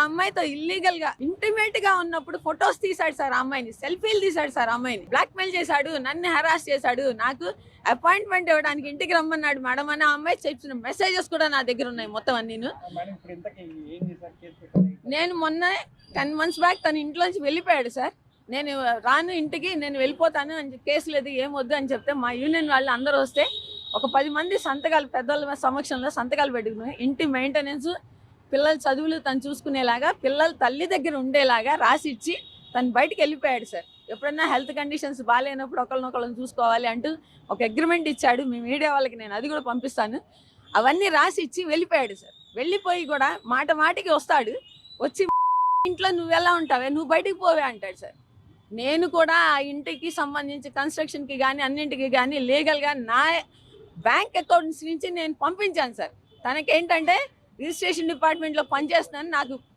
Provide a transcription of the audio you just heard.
అమ్మాయితో ఇల్లీగల్ గా ఇంటిమేట్ గా ఉన్నప్పుడు ఫొటోస్ తీసాడు సార్, ఆ అమ్మాయిని సెల్ఫీలు తీసాడు సార్, ఆ అమ్మాయిని బ్లాక్ మెయిల్ చేశాడు, నన్ను హెరాస్ చేశాడు, నాకు అపాయింట్మెంట్ ఇవ్వడానికి ఇంటికి రమ్మన్నాడు మేడం అని ఆ అమ్మాయి చెప్పిన మెసేజెస్ కూడా నా దగ్గర ఉన్నాయి మొత్తం అన్నీను. నేను మొన్న 10 months బ్యాక్ తన ఇంట్లోంచి వెళ్ళిపోయాడు సార్. నేను రాను ఇంటికి, నేను వెళ్ళిపోతాను అని కేసు లేదు ఏమొద్దు అని చెప్తే మా యూనియన్ వాళ్ళు అందరూ వస్తే ఒక 10 మంది సంతకాలు పెద్దల సమక్షంలో సంతకాలు పెట్టుకుని ఇంటి మెయింటెనెన్స్, పిల్లల చదువులు తను చూసుకునేలాగా, పిల్లల తల్లి దగ్గర ఉండేలాగా రాసి ఇచ్చి తను బయటికి వెళ్ళిపోయాడు సార్. ఎప్పుడన్నా హెల్త్ కండిషన్స్ బాగాలేనప్పుడు ఒకళ్ళనొకళ్ళని చూసుకోవాలి అంటూ ఒక అగ్రిమెంట్ ఇచ్చాడు. మీ మీడియా వాళ్ళకి నేను అది కూడా పంపిస్తాను. అవన్నీ రాసి ఇచ్చి వెళ్ళిపోయాడు సార్. వెళ్ళిపోయి కూడా మాట మాటికి వస్తాడు, వచ్చి ఇంట్లో నువ్వు ఎలా ఉంటావే, నువ్వు బయటికి పోవే అంటాడు సార్. నేను కూడా ఆ ఇంటికి సంబంధించి కన్స్ట్రక్షన్కి కానీ అన్నింటికి కానీ లీగల్గా నా బ్యాంక్ అకౌంట్స్ నుంచి నేను పంపించాను సార్. తనకేంటంటే రిజిస్ట్రేషన్ డిపార్ట్మెంట్లో పనిచేస్తున్నాను, నాకు